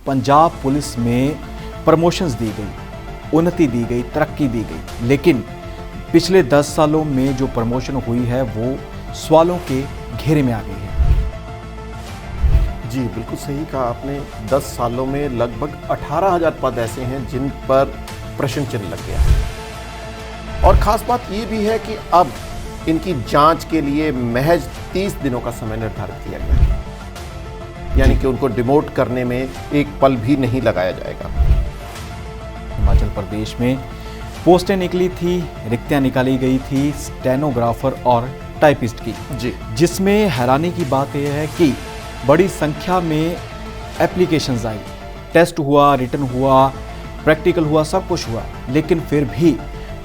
Punjab police में promotions दी गई, उन्नति दी गई, तरक्की दी गई, लेकिन पिछले 10 सालों में जो प्रमोशन हुई है वो सवालों के घेरे में आ गई है। जी बिल्कुल सही कहा आपने। 10 सालों में लगभग 18,000 पद ऐसे हैं जिन पर प्रश्न चिन्ह लग गया है। और खास बात ये भी है कि अब इनकी जांच के लिए महज 30 दिनों का समय निर्धारित किया गया है, यानी कि उनको डिमोट करने में एक पल भी नहीं लगाया जाएगा। हिमाचल प्रदेश में पोस्टें निकली थी, रिक्तियां निकाली गई थी स्टेनोग्राफर और टाइपिस्ट की, जी, जिसमें हैरानी की बात यह है कि बड़ी संख्या में एप्लीकेशंस आई, टेस्ट हुआ, रिटन हुआ, प्रैक्टिकल हुआ, सब कुछ हुआ, लेकिन फिर भी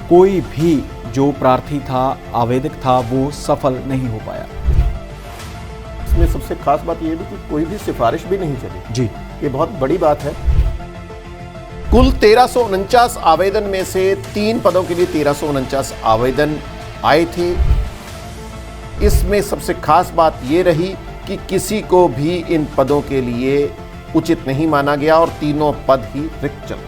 कोई भी जो प्रार्थी था, आवेदक था, वो सफल नहीं हो पाया। इसमें सबसे खास बात यह भी कि कोई भी सिफारिश भी नहीं चली। जी, ये बहुत बड़ी बात है। कुल 1349 आवेदन में से 3 पदों के लिए 1349 आवेदन आए थे। इसमें सबसे खास बात ये रही कि किसी को भी इन पदों के लिए उचित नहीं माना गया और तीनों पद ही रिक्त चल रहे।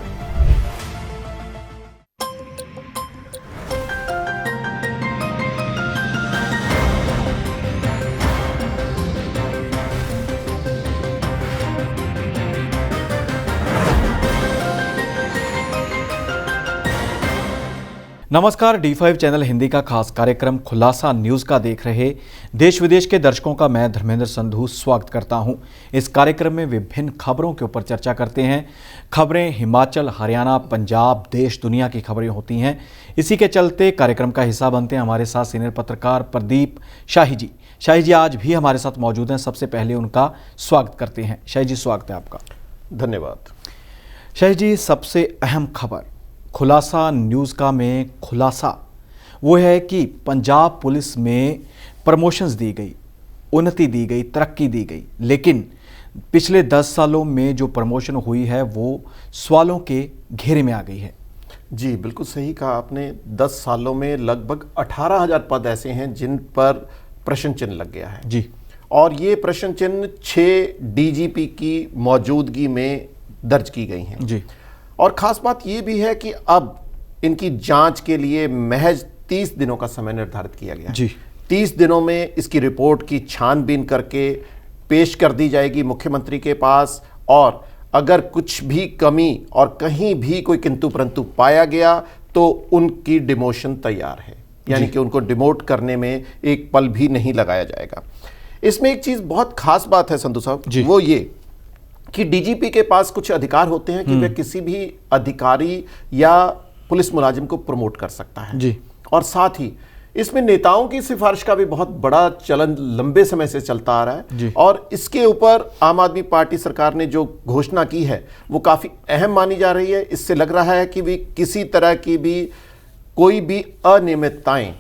नमस्कार। D5 चैनल हिंदी का खास कार्यक्रम खुलासा न्यूज़ का देख रहे देश विदेश के दर्शकों का मैं धर्मेंद्र संधू स्वागत करता हूं। इस कार्यक्रम में विभिन्न खबरों के ऊपर चर्चा करते हैं। खबरें हिमाचल, हरियाणा, पंजाब, देश दुनिया की खबरें होती हैं। इसी के चलते कार्यक्रम का हिस्सा बनते हैं हमारे साथ सीनियर पत्रकार प्रदीप शाही जी। शाही जी आज भी हमारे साथ मौजूद हैं। सबसे पहले उनका स्वागत करते हैं। शाही जी, स्वागत है आपका। धन्यवाद। शाही जी, सबसे अहम खबर खुलासा न्यूज़ का में खुलासा वो है कि पंजाब पुलिस में प्रमोशंस दी गई, उन्नति दी गई, तरक्की दी गई, लेकिन पिछले 10 सालों में जो प्रमोशन हुई है वो सवालों के घेरे में आ गई है। जी बिल्कुल सही कहा आपने। 10 सालों में लगभग 18,000 पद ऐसे हैं जिन पर प्रश्न चिन्ह लग गया है। जी, और ये प्रश्न चिन्ह 6 डीजीपी की मौजूदगी में दर्ज की गई हैं। जी, और ख़ास बात ये भी है कि अब इनकी जांच के लिए महज 30 दिनों का समय निर्धारित किया गया है। जी, 30 दिनों में इसकी रिपोर्ट की छानबीन करके पेश कर दी जाएगी मुख्यमंत्री के पास, और अगर कुछ भी कमी और कहीं भी कोई किंतु परंतु पाया गया तो उनकी डिमोशन तैयार है, यानी कि उनको डिमोट करने में एक पल भी नहीं लगाया जाएगा। इसमें एक चीज़ बहुत खास बात है संधू साहब, वो ये कि डीजीपी के पास कुछ अधिकार होते हैं कि वह किसी भी अधिकारी या पुलिस मुलाजिम को प्रमोट कर सकता है। जी, और साथ ही इसमें नेताओं की सिफारिश का भी बहुत बड़ा चलन लंबे समय से चलता आ रहा है। जी, और इसके ऊपर आम आदमी पार्टी सरकार ने जो घोषणा की है वो काफ़ी अहम मानी जा रही है। इससे लग रहा है कि भी किसी तरह की भी कोई भी अनियमितताएं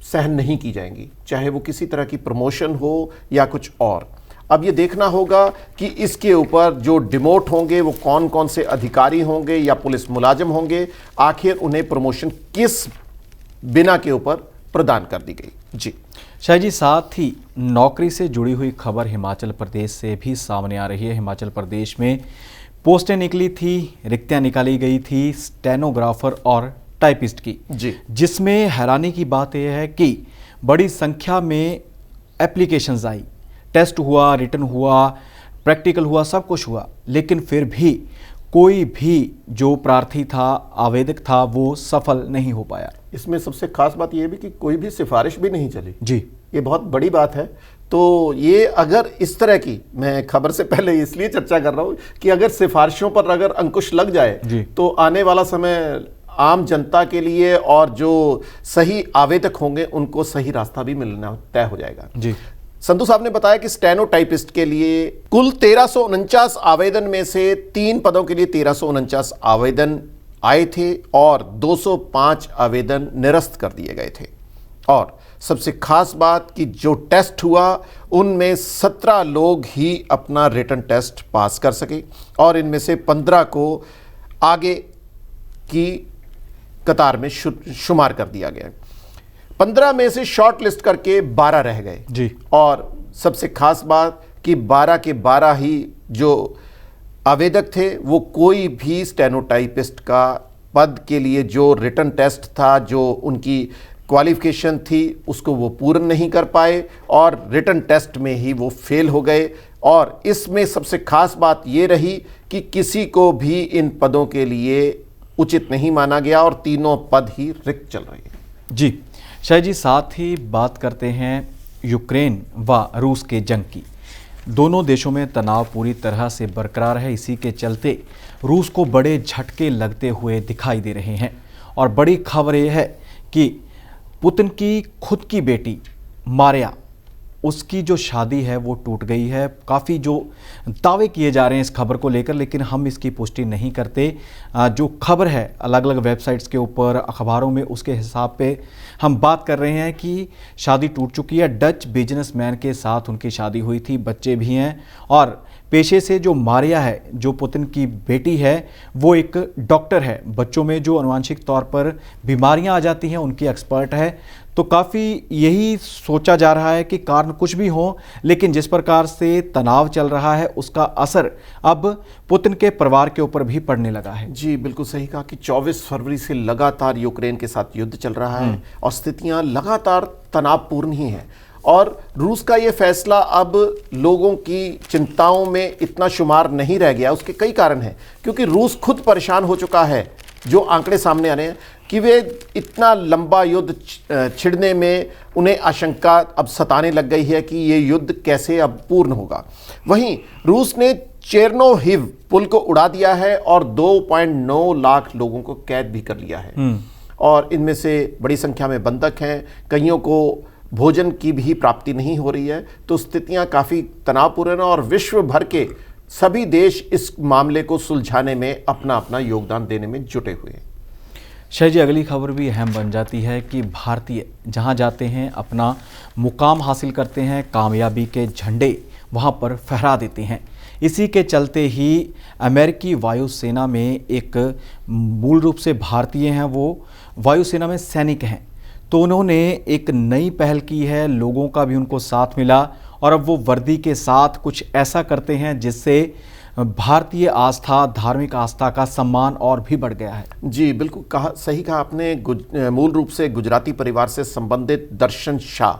सहन नहीं की जाएंगी, चाहे वो किसी तरह की प्रमोशन हो या कुछ और। अब ये देखना होगा कि इसके ऊपर जो डिमोट होंगे वो कौन कौन से अधिकारी होंगे या पुलिस मुलाजिम होंगे, आखिर उन्हें प्रमोशन किस बिना के ऊपर प्रदान कर दी गई। जी शाही जी, साथ ही नौकरी से जुड़ी हुई खबर हिमाचल प्रदेश से भी सामने आ रही है। हिमाचल प्रदेश में पोस्टें निकली थी, रिक्तियां निकाली गई थी स्टेनोग्राफर और टाइपिस्ट की, जी, जिसमें हैरानी की बात यह है कि बड़ी संख्या में एप्लीकेशंस आई, टेस्ट हुआ, रिटन हुआ, प्रैक्टिकल हुआ, सब कुछ हुआ, लेकिन फिर भी कोई भी जो प्रार्थी था, आवेदक था, वो सफल नहीं हो पाया। इसमें सबसे खास बात यह भी कि कोई भी सिफारिश भी नहीं चली। जी, ये बहुत बड़ी बात है। तो ये अगर इस तरह की, मैं खबर से पहले इसलिए चर्चा कर रहा हूँ कि अगर सिफारिशों पर अगर अंकुश लग जाए तो आने वाला समय आम जनता के लिए और जो सही आवेदक होंगे उनको सही रास्ता भी मिलना तय हो जाएगा। जी, संधू साहब ने बताया कि स्टेनो टाइपिस्ट के लिए कुल 1349 आवेदन में से 3 पदों के लिए 1349 आवेदन आए थे और 205 आवेदन निरस्त कर दिए गए थे। और सबसे खास बात कि जो टेस्ट हुआ उनमें 17 लोग ही अपना रिटन टेस्ट पास कर सके और इनमें से 15 को आगे की कतार में शुमार कर दिया गया। 15 में से शॉर्ट लिस्ट करके 12 रह गए जी। और सबसे खास बात कि 12 के 12 ही जो आवेदक थे वो कोई भी स्टेनोटाइपिस्ट का पद के लिए जो रिटन टेस्ट था, जो उनकी क्वालिफिकेशन थी, उसको वो पूर्ण नहीं कर पाए और रिटन टेस्ट में ही वो फेल हो गए। और इसमें सबसे खास बात ये रही कि किसी को भी इन पदों के लिए उचित नहीं माना गया और तीनों पद ही रिक्त चल रहे हैं। जी शाह जी, साथ ही बात करते हैं यूक्रेन व रूस के जंग की। दोनों देशों में तनाव पूरी तरह से बरकरार है। इसी के चलते रूस को बड़े झटके लगते हुए दिखाई दे रहे हैं और बड़ी खबर यह है कि पुतिन की खुद की बेटी मारिया, उसकी जो शादी है वो टूट गई है। काफ़ी जो दावे किए जा रहे हैं इस खबर को लेकर, लेकिन हम इसकी पुष्टि नहीं करते। जो खबर है अलग अलग वेबसाइट्स के ऊपर, अखबारों में, उसके हिसाब पे हम बात कर रहे हैं कि शादी टूट चुकी है। डच बिजनेसमैन के साथ उनकी शादी हुई थी, बच्चे भी हैं और पेशे से जो मारिया है, जो पुतिन की बेटी है, वो एक डॉक्टर है। बच्चों में जो आनुवंशिक तौर पर बीमारियां आ जाती हैं उनकी एक्सपर्ट है। तो काफ़ी यही सोचा जा रहा है कि कारण कुछ भी हो, लेकिन जिस प्रकार से तनाव चल रहा है उसका असर अब पुतिन के परिवार के ऊपर भी पड़ने लगा है। जी बिल्कुल सही कहा कि 24 फरवरी से लगातार यूक्रेन के साथ युद्ध चल रहा है और स्थितियां लगातार तनावपूर्ण ही हैं। और रूस का ये फैसला अब लोगों की चिंताओं में इतना शुमार नहीं रह गया। उसके कई कारण हैं, क्योंकि रूस खुद परेशान हो चुका है। जो आंकड़े सामने आ रहे हैं कि वे इतना लंबा युद्ध छिड़ने में उन्हें आशंका अब सताने लग गई है कि ये युद्ध कैसे अब पूर्ण होगा। वहीं रूस ने चेरनोहिव पुल को उड़ा दिया है और 2.9 लाख लोगों को कैद भी कर लिया है और इनमें से बड़ी संख्या में बंधक हैं। कईयों को भोजन की भी प्राप्ति नहीं हो रही है। तो स्थितियां काफ़ी तनावपूर्ण हैं और विश्व भर के सभी देश इस मामले को सुलझाने में अपना अपना योगदान देने में जुटे हुए हैं। शाह जी, अगली खबर भी अहम बन जाती है कि भारतीय जहां जाते हैं अपना मुकाम हासिल करते हैं, कामयाबी के झंडे वहां पर फहरा देते हैं। इसी के चलते ही अमेरिकी वायुसेना में एक मूल रूप से भारतीय हैं, वो वायुसेना में सैनिक हैं। तो उन्होंने एक नई पहल की है, लोगों का भी उनको साथ मिला और अब वो वर्दी के साथ कुछ ऐसा करते हैं जिससे भारतीय आस्था, धार्मिक आस्था का सम्मान और भी बढ़ गया है। जी बिल्कुल सही कहा आपने। मूल रूप से गुजराती परिवार से संबंधित दर्शन शाह,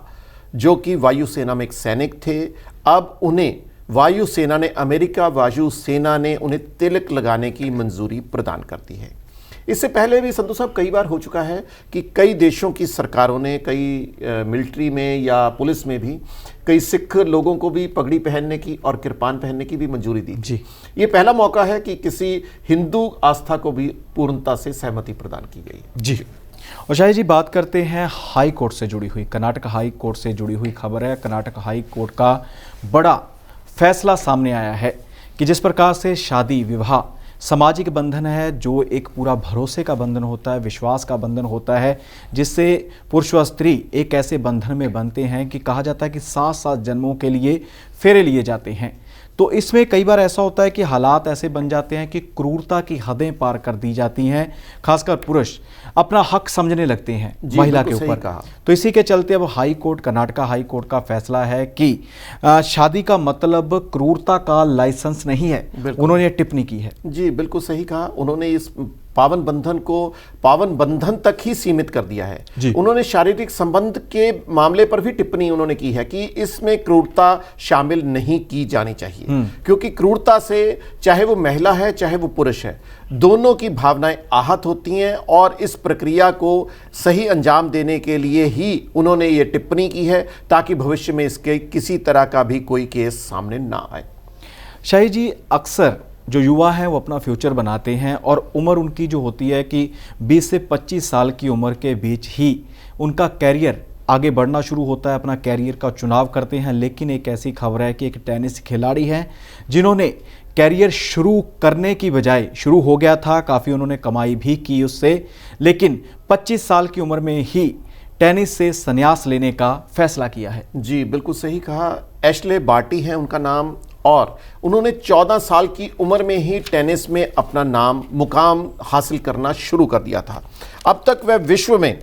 जो कि वायुसेना में एक सैनिक थे, अब उन्हें वायुसेना ने, अमेरिका वायुसेना ने उन्हें तिलक लगाने की मंजूरी प्रदान कर दी है। इससे पहले भी संतोष साहब कई बार हो चुका है कि कई देशों की सरकारों ने, कई मिलिट्री में या पुलिस में भी कई सिख लोगों को भी पगड़ी पहनने की और किरपान पहनने की भी मंजूरी दी। जी, ये पहला मौका है कि किसी हिंदू आस्था को भी पूर्णता से सहमति प्रदान की गई है। जी। और शाही जी, बात करते हैं हाई कोर्ट से जुड़ी हुई, कर्नाटक हाई कोर्ट से जुड़ी हुई खबर है। कर्नाटक हाई कोर्ट का बड़ा फैसला सामने आया है कि जिस प्रकार से शादी विवाह सामाजिक बंधन है, जो एक पूरा भरोसे का बंधन होता है, विश्वास का बंधन होता है, जिससे पुरुष व स्त्री एक ऐसे बंधन में बनते हैं कि कहा जाता है कि 7-7 जन्मों के लिए फेरे लिए जाते हैं। तो इसमें कई बार ऐसा होता है कि हालात ऐसे बन जाते हैं कि क्रूरता की हदें पार कर दी जाती हैं, खासकर पुरुष अपना हक समझने लगते हैं महिला के ऊपर। तो इसी के चलते अब high court, Karnataka high court का फैसला है कि शादी का मतलब क्रूरता का लाइसेंस नहीं है। उन्होंने टिप्पणी की है। जी बिल्कुल सही कहा। उन्होंने इस पावन बंधन को पावन बंधन तक ही सीमित कर दिया है। उन्होंने शारीरिक संबंध के मामले पर भी टिप्पणी उन्होंने की है कि इसमें क्रूरता शामिल नहीं की जानी चाहिए, क्योंकि क्रूरता से चाहे वो महिला है चाहे वो पुरुष है, दोनों की भावनाएं आहत होती हैं और इस प्रक्रिया को सही अंजाम देने के लिए ही उन्होंने ये टिप्पणी की है, ताकि भविष्य में इसके किसी तरह का भी कोई केस सामने ना आए। शाही जी, अक्सर जो युवा हैं वो अपना फ्यूचर बनाते हैं और उम्र उनकी जो होती है कि 20 से 25 साल की उम्र के बीच ही उनका कैरियर आगे बढ़ना शुरू होता है, अपना कैरियर का चुनाव करते हैं। लेकिन एक ऐसी खबर है कि एक टेनिस खिलाड़ी हैं जिन्होंने कैरियर शुरू करने की बजाय, शुरू हो गया था, काफ़ी उन्होंने कमाई भी की उससे, लेकिन 25 साल की उम्र में ही टेनिस से संन्यास लेने का फैसला किया है। जी बिल्कुल सही कहा। एशले बार्टी है उनका नाम और उन्होंने 14 साल की उम्र में ही टेनिस में अपना मुकाम हासिल करना शुरू कर दिया था। अब तक वह विश्व में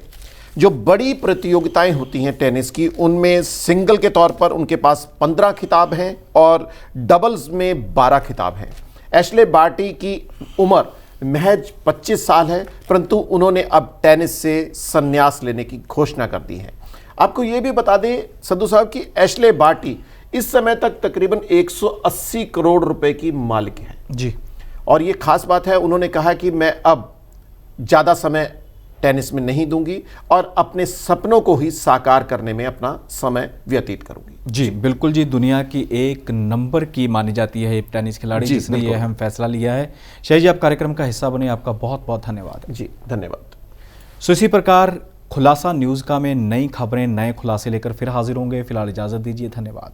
जो बड़ी प्रतियोगिताएं होती हैं टेनिस की, उनमें सिंगल के तौर पर उनके पास 15 खिताब हैं और डबल्स में 12 खिताब हैं। एशले बार्टी की उम्र महज 25 साल है, परंतु उन्होंने अब टेनिस से संन्यास लेने की घोषणा कर दी है। आपको ये भी बता दें संधू साहब कि एशले बार्टी इस समय तक तकरीबन 180 करोड़ रुपए की मालिक है जी। और ये खास बात है, उन्होंने कहा कि मैं अब ज़्यादा समय टेनिस में नहीं दूंगी और अपने सपनों को ही साकार करने में अपना समय व्यतीत करूंगी। जी बिल्कुल जी, दुनिया की एक नंबर की मानी जाती है ये टेनिस खिलाड़ी जिसने ये अहम फैसला लिया है। शाही जी, आप कार्यक्रम का हिस्सा बने, आपका बहुत बहुत धन्यवाद। जी धन्यवाद। सो इसी प्रकार खुलासा न्यूज़ का में नई खबरें, नए खुलासे लेकर फिर हाजिर होंगे। फिलहाल इजाज़त दीजिए, धन्यवाद।